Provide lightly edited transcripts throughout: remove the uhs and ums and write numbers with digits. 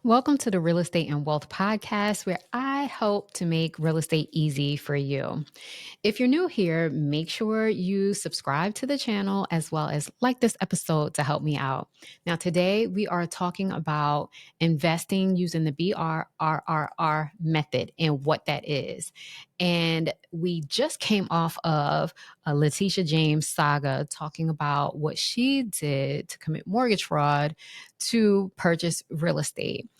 Welcome to the Real Estate and Wealth Podcast, where I hope to make real estate easy for you. If you're new here, make sure you subscribe to the channel as well as like this episode to help me out. Now, today we are talking about investing using the BRRRR method and what that is. And we just came off of a Letitia James saga talking about what she did to commit mortgage fraud to purchase real estate.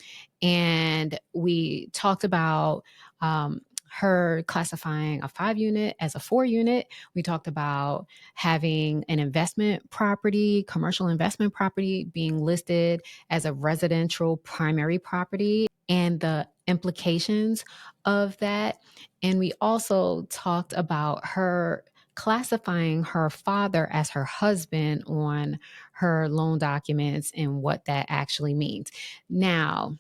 And we talked about her classifying a 5-unit as a 4-unit. We talked about having an investment property, commercial investment property, being listed as a residential primary property and the implications of that. And we also talked about her classifying her father as her husband on her loan documents and what that actually means. Now,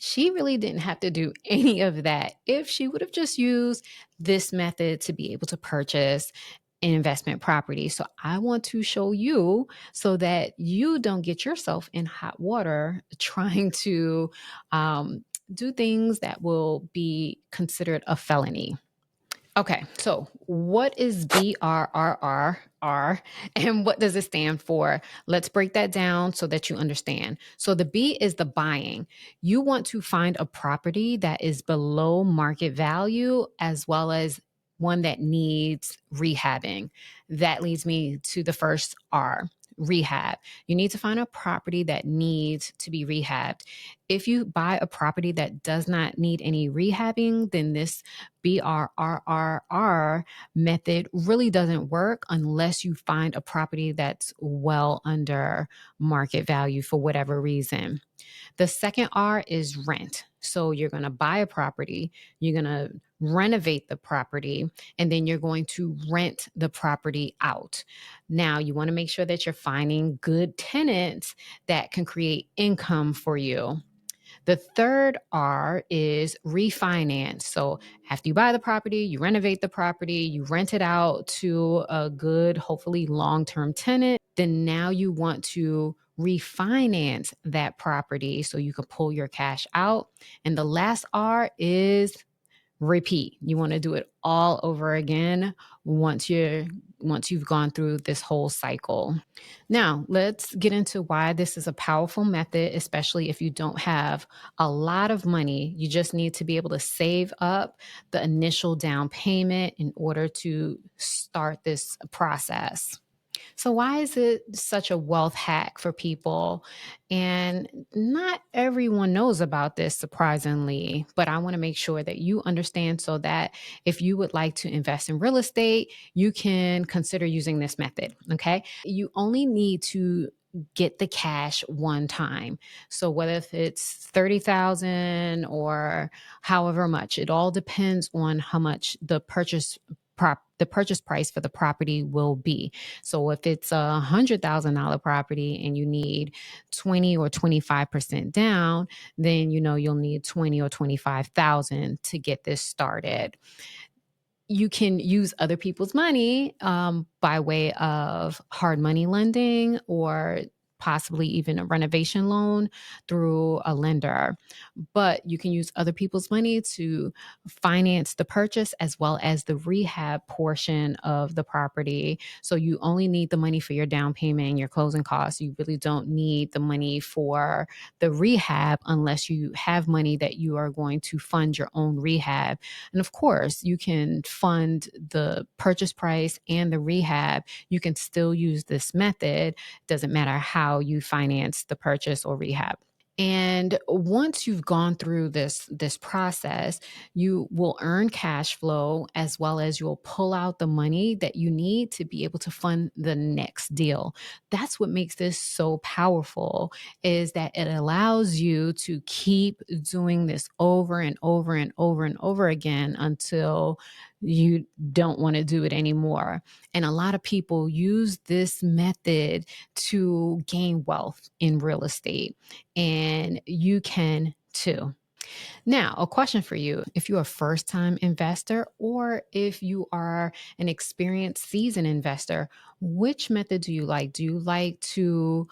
she really didn't have to do any of that if she would have just used this method to be able to purchase an investment property. So I want to show you so that you don't get yourself in hot water trying to do things that will be considered a felony. Okay, so what is BRRRR and what does it stand for? Let's break that down so that you understand. So the B is the buying. You want to find a property that is below market value as well as one that needs rehabbing. That leads me to the first R. Rehab. You need to find a property that needs to be rehabbed. If you buy a property that does not need any rehabbing, then this BRRRR method really doesn't work unless you find a property that's well under market value for whatever reason. The second R is rent. So you're going to buy a property, you're going to renovate the property, and then you're going to rent the property out. Now, you want to make sure that you're finding good tenants that can create income for you. The third R is refinance. So after you buy the property, you renovate the property, you rent it out to a good, hopefully long-term tenant, then now you want to refinance that property so you can pull your cash out. And the last R is repeat. You want to do it all over again once you've gone through this whole cycle. Now, let's get into why this is a powerful method, especially if you don't have a lot of money. You just need to be able to save up the initial down payment in order to start this process. So why is it such a wealth hack for people? And not everyone knows about this, surprisingly, but I want to make sure that you understand so that if you would like to invest in real estate, you can consider using this method. Okay. You only need to get the cash one time. So whether if it's 30,000 or however much, it all depends on how much the purchase price for the property will be. So if it's $100,000 property and you need 20 or 25% down, then you'll need 20 or 25,000 to get this started. You can use other people's money by way of hard money lending or possibly even a renovation loan through a lender. But you can use other people's money to finance the purchase as well as the rehab portion of the property. So you only need the money for your down payment and your closing costs. You really don't need the money for the rehab unless you have money that you are going to fund your own rehab. And of course, you can fund the purchase price and the rehab. You can still use this method. Doesn't matter how you finance the purchase or rehab. And once you've gone through this process, you will earn cash flow as well as you'll pull out the money that you need to be able to fund the next deal. That's what makes this so powerful, is that it allows you to keep doing this over and over and over and over again until you don't want to do it anymore. And a lot of people use this method to gain wealth in real estate, and you can too. Now, a question for you. If you're a first time investor or if you are an experienced seasoned investor, which method do you like? Do you like to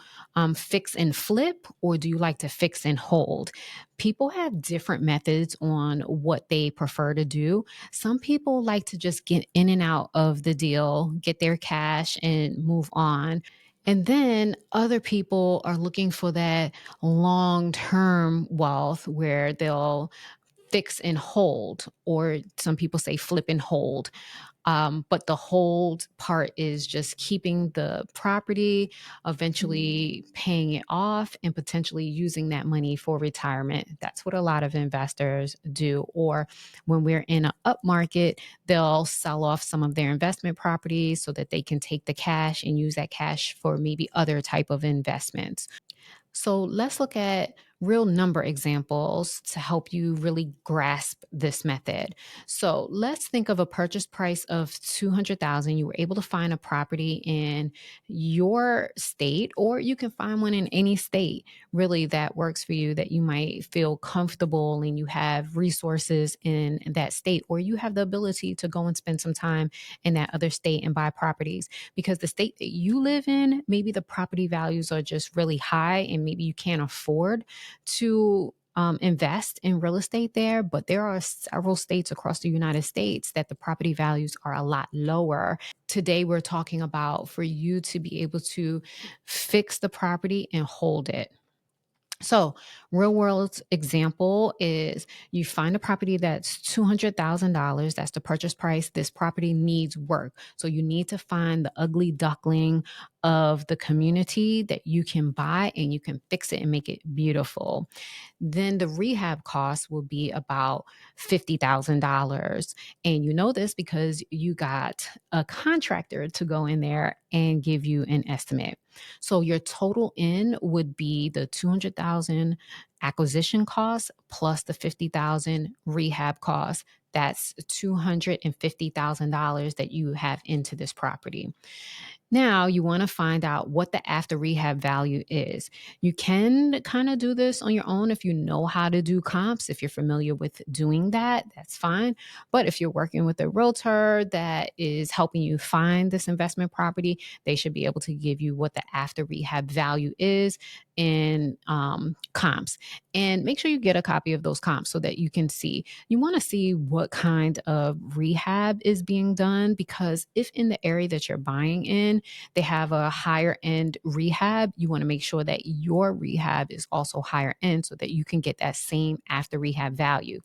fix and flip, or do you like to fix and hold? People have different methods on what they prefer to do. Some people like to just get in and out of the deal, get their cash, and move on. And then other people are looking for that long term wealth where they'll fix and hold, or some people say flip and hold. But the hold part is just keeping the property, eventually paying it off, and potentially using that money for retirement. That's what a lot of investors do. Or when we're in an up market, they'll sell off some of their investment properties so that they can take the cash and use that cash for maybe other type of investments. So let's look at real number examples to help you really grasp this method. So let's think of a purchase price of 200,000. You were able to find a property in your state, or you can find one in any state really that works for you, that you might feel comfortable and you have resources in that state, or you have the ability to go and spend some time in that other state and buy properties, because the state that you live in, maybe the property values are just really high and maybe you can't afford to invest in real estate there. But there are several states across the United States that the property values are a lot lower. Today, we're talking about for you to be able to fix the property and hold it. So, real world example is you find a property that's $200,000. That's the purchase price. This property needs work. So, you need to find the ugly duckling of the community that you can buy and you can fix it and make it beautiful. Then the rehab cost will be about $50,000. And you know this because you got a contractor to go in there and give you an estimate. So your total in would be the 200,000 acquisition cost plus the 50,000 rehab cost. That's $250,000 that you have into this property. Now you want to find out what the after rehab value is. You can kind of do this on your own if you know how to do comps. If you're familiar with doing that, that's fine. But if you're working with a realtor that is helping you find this investment property, they should be able to give you what the after rehab value is in comps. And make sure you get a copy of those comps so that you can see. You want to see what kind of rehab is being done, because if in the area that you're buying in, they have a higher end rehab, you want to make sure that your rehab is also higher end so that you can get that same after rehab value.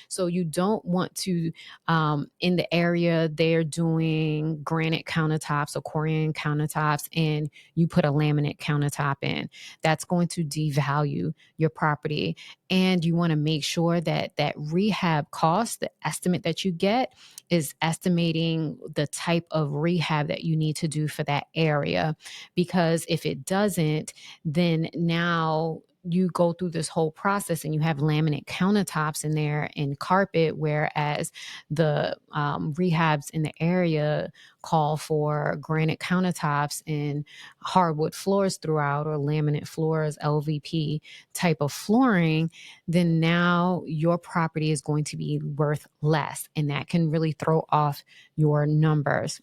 So you don't want to, in the area they're doing granite countertops or Corian countertops, and you put a laminate countertop in. That's going to devalue your property. And you want to make sure that that rehab cost, the estimate that you get, is estimating the type of rehab that you need to do for that area. Because if it doesn't, then now you go through this whole process and you have laminate countertops in there and carpet, whereas the rehabs in the area call for granite countertops and hardwood floors throughout, or laminate floors, LVP type of flooring. Then now your property is going to be worth less, and that can really throw off your numbers.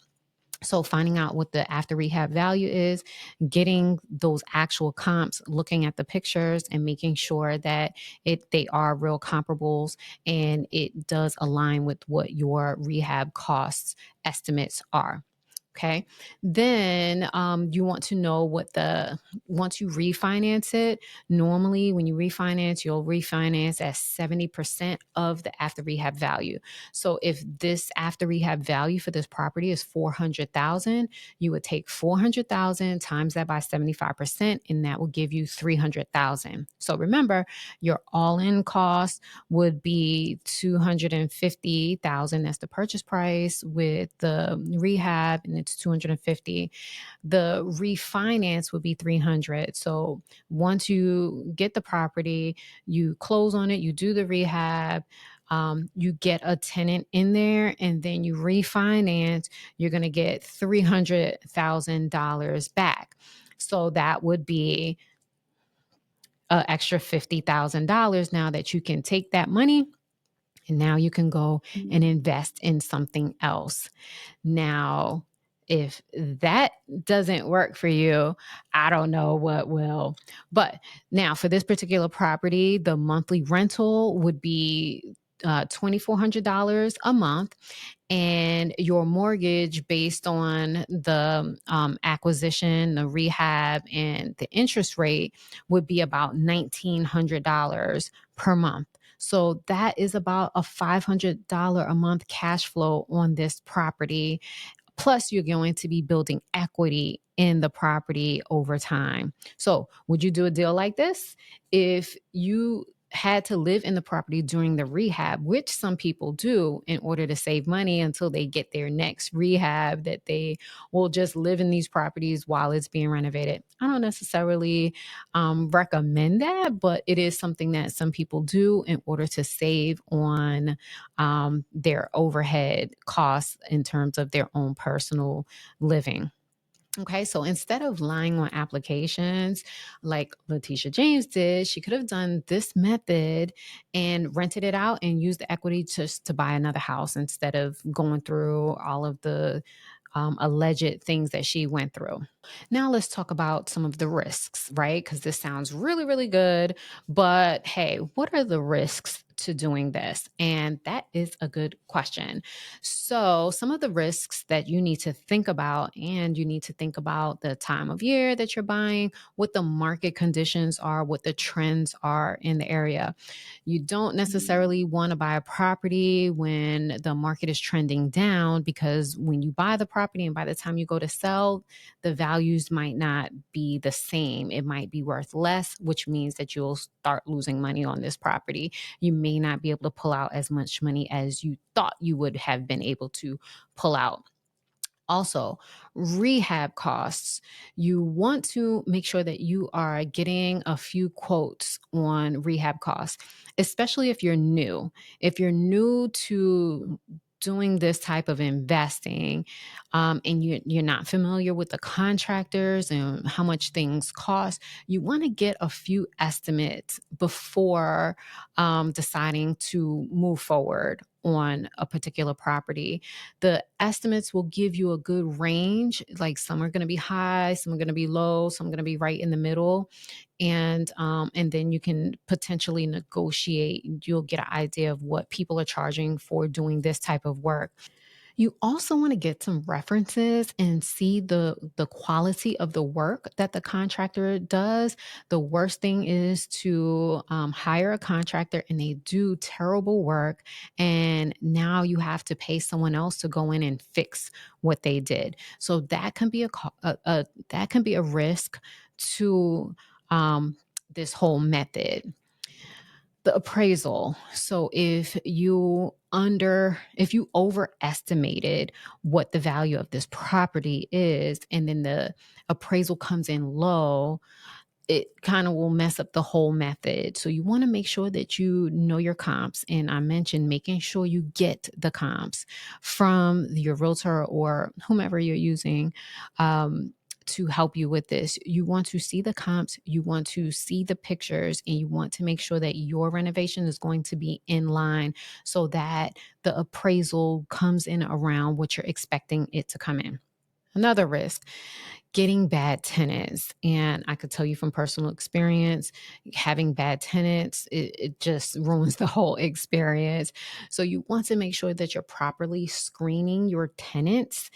So finding out what the after rehab value is, getting those actual comps, looking at the pictures and making sure that they are real comparables and it does align with what your rehab costs estimates are. Okay. Then you want to know what once you refinance it, normally when you refinance, you'll refinance at 70% of the after rehab value. So if this after rehab value for this property is 400,000, you would take 400,000 times that by 75%, and that will give you 300,000. So remember, your all-in cost would be 250,000. That's the purchase price with the rehab, and it's 250. The refinance would be 300. So once you get the property, you close on it, you do the rehab, you get a tenant in there, and then you refinance, you're going to get $300,000 back. So that would be an extra $50,000 now that you can take that money and now you can go and invest in something else. Now, if that doesn't work for you, I don't know what will. But now for this particular property, the monthly rental would be $2,400 a month, and your mortgage based on the acquisition, the rehab, and the interest rate would be about $1,900 per month. So that is about a $500 a month cash flow on this property. Plus, you're going to be building equity in the property over time. So, would you do a deal like this? If you had to live in the property during the rehab, which some people do in order to save money until they get their next rehab, that they will just live in these properties while it's being renovated. I don't necessarily recommend that, but it is something that some people do in order to save on their overhead costs in terms of their own personal living. Okay, so instead of lying on applications like Letitia James did, she could have done this method and rented it out and used the equity just to buy another house instead of going through all of the alleged things that she went through. Now let's talk about some of the risks, right? Because this sounds really, really good. But hey, what are the risks to doing this? And that is a good question. So, some of the risks that you need to think about, and you need to think about the time of year that you're buying, what the market conditions are, what the trends are in the area. You don't necessarily want to buy a property when the market is trending down, because when you buy the property and by the time you go to sell, the values might not be the same. It might be worth less, which means that you'll start losing money on this property. You may not be able to pull out as much money as you thought you would have been able to pull out. Also, rehab costs. You want to make sure that you are getting a few quotes on rehab costs, especially if you're new. If you're new to doing this type of investing, and you're not familiar with the contractors and how much things cost, you want to get a few estimates before deciding to move forward on a particular property. The estimates will give you a good range. Like some are going to be high, some are going to be low, some are going to be right in the middle, and then you can potentially negotiate. You'll get an idea of what people are charging for doing this type of work. You also want to get some references and see the quality of the work that the contractor does. The worst thing is to hire a contractor and they do terrible work, and now you have to pay someone else to go in and fix what they did. So that can be that can be a risk to this whole method. The appraisal. So if you overestimated what the value of this property is, and then the appraisal comes in low, it kind of will mess up the whole method. So you want to make sure that you know your comps. And I mentioned making sure you get the comps from your realtor or whomever you're using to help you with this. You want to see the comps, you want to see the pictures, and you want to make sure that your renovation is going to be in line so that the appraisal comes in around what you're expecting it to come in. Another risk, getting bad tenants. And I could tell you from personal experience, having bad tenants, it just ruins the whole experience. So you want to make sure that you're properly screening your tenants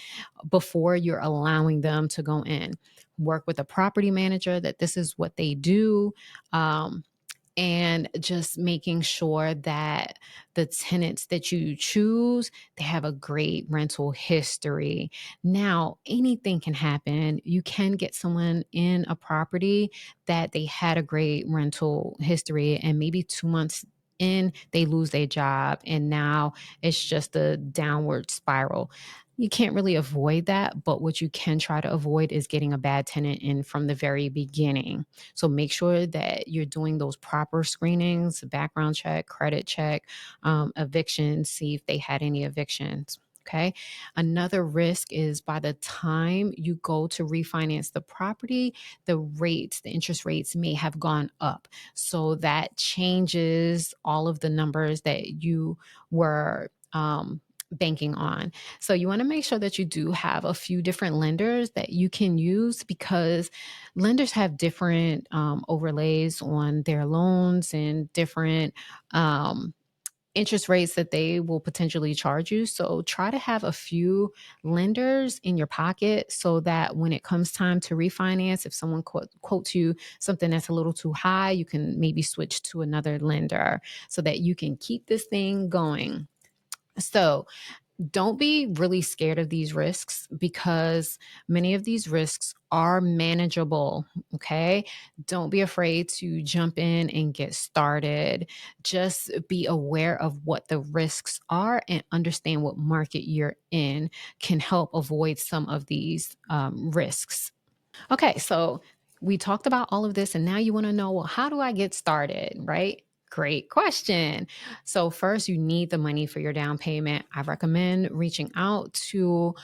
before you're allowing them to go in. Work with a property manager that this is what they do. And just making sure that the tenants that you choose, they have a great rental history. Now, anything can happen. You can get someone in a property that they had a great rental history, and maybe 2 months in, they lose their job, and now it's just a downward spiral. You can't really avoid that, but what you can try to avoid is getting a bad tenant in from the very beginning. So make sure that you're doing those proper screenings, background check, credit check, eviction, see if they had any evictions. Okay. Another risk is by the time you go to refinance the property, the interest rates may have gone up. So that changes all of the numbers that you were banking on. So you want to make sure that you do have a few different lenders that you can use, because lenders have different overlays on their loans and different interest rates that they will potentially charge you. So try to have a few lenders in your pocket so that when it comes time to refinance, if someone quotes you something that's a little too high, you can maybe switch to another lender so that you can keep this thing going. So don't be really scared of these risks, because many of these risks are manageable. Okay. Don't be afraid to jump in and get started. Just be aware of what the risks are and understand what market you're in can help avoid some of these risks. Okay, so we talked about all of this, and now you want to know, well, how do I get started, right? Great question. So, first, you need the money for your down payment. I recommend reaching out to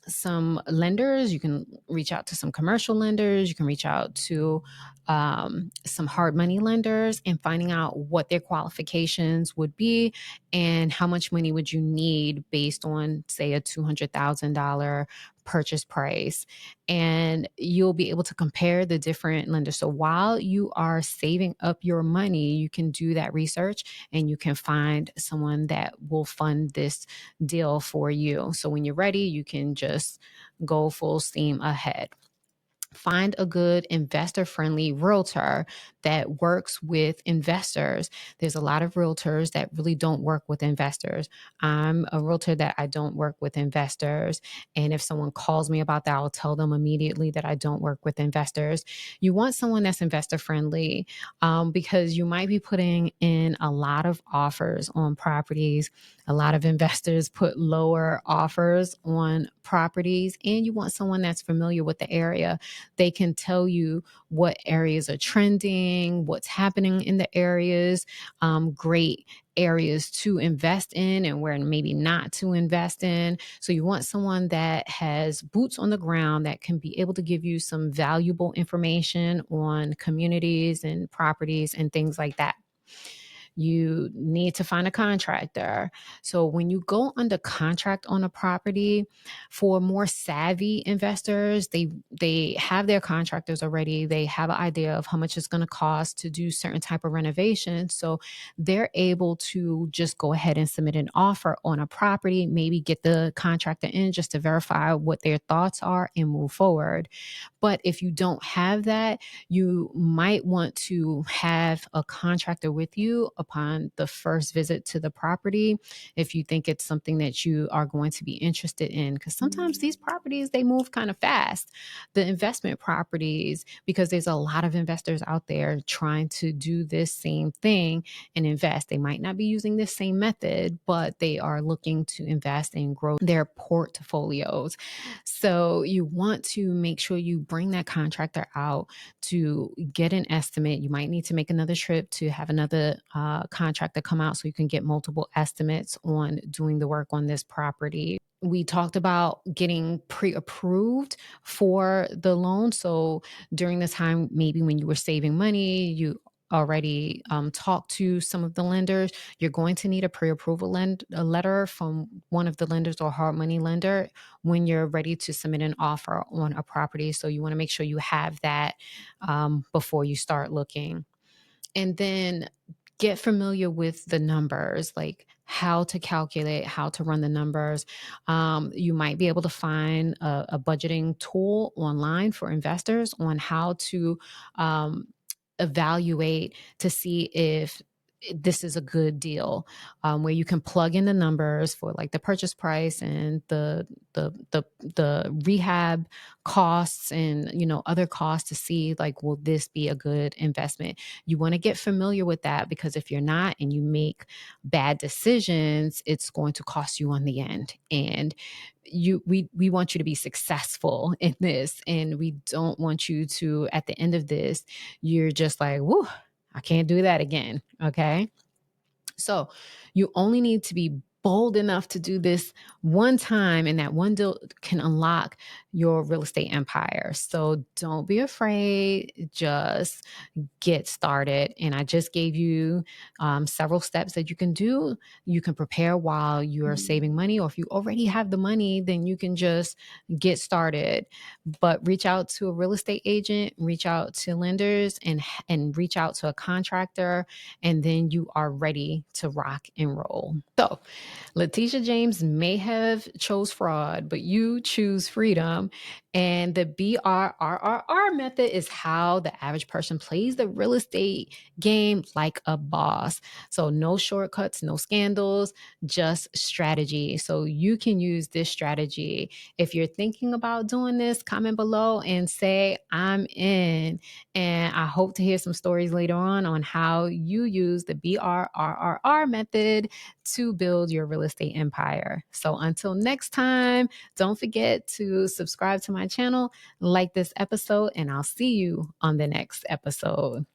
some lenders. You can reach out to some commercial lenders. You can reach out to some hard money lenders and finding out what their qualifications would be and how much money would you need based on, say, a $200,000 purchase price, and you'll be able to compare the different lenders. So while you are saving up your money, you can do that research and you can find someone that will fund this deal for you. So when you're ready, you can just go full steam ahead. Find a good investor friendly realtor that works with investors. There's a lot of realtors that really don't work with investors. I'm a realtor that I don't work with investors. And if someone calls me about that, I'll tell them immediately that I don't work with investors. You want someone that's investor friendly, because you might be putting in a lot of offers on properties. A lot of investors put lower offers on properties, and you want someone that's familiar with the area. They can tell you what areas are trending, what's happening in the areas, great areas to invest in and where maybe not to invest in. So you want someone that has boots on the ground that can be able to give you some valuable information on communities and properties and things like that. You need to find a contractor. So when you go under contract on a property, for more savvy investors, they have their contractors already. They have an idea of how much it's going to cost to do certain type of renovation. So they're able to just go ahead and submit an offer on a property, maybe get the contractor in just to verify what their thoughts are and move forward. But if you don't have that, you might want to have a contractor with you upon the first visit to the property if you think it's something that you are going to be interested in, because sometimes these properties, they move kind of fast. The investment properties, because there's a lot of investors out there trying to do this same thing and invest. They might not be using this same method, but they are looking to invest and grow their portfolios. So you want to make sure you bring that contractor out to get an estimate. You might need to make another trip to have another contractor come out so you can get multiple estimates on doing the work on this property. We talked about getting pre-approved for the loan. So during the time, maybe when you were saving money, you already talked to some of the lenders. You're going to need a pre-approval a letter from one of the lenders or hard money lender when you're ready to submit an offer on a property. So you want to make sure you have that before you start looking. And then get familiar with the numbers, like how to calculate, how to run the numbers. You might be able to find a budgeting tool online for investors on how to evaluate to see if this is a good deal, where you can plug in the numbers for like the purchase price and the rehab costs and other costs to see like, will this be a good investment? You want to get familiar with that, because if you're not and you make bad decisions, it's going to cost you on the end. And we want you to be successful in this, and we don't want you to, at the end of this, you're just like, whoo, I can't do that again. Okay. So you only need to be bold enough to do this one time, and that one deal can unlock your real estate empire. So don't be afraid. Just get started. And I just gave you several steps that you can do. You can prepare while you're saving money, or if you already have the money, then you can just get started. But reach out to a real estate agent, reach out to lenders, and reach out to a contractor, and then you are ready to rock and roll. So Letitia James may have chose fraud, but you choose freedom. And the BRRRR method is how the average person plays the real estate game like a boss. So no shortcuts, no scandals, just strategy. So you can use this strategy. If you're thinking about doing this, comment below and say, I'm in. And I hope to hear some stories later on how you use the BRRRR method to build your real estate empire. So until next time, don't forget to subscribe to my channel, like this episode, and I'll see you on the next episode.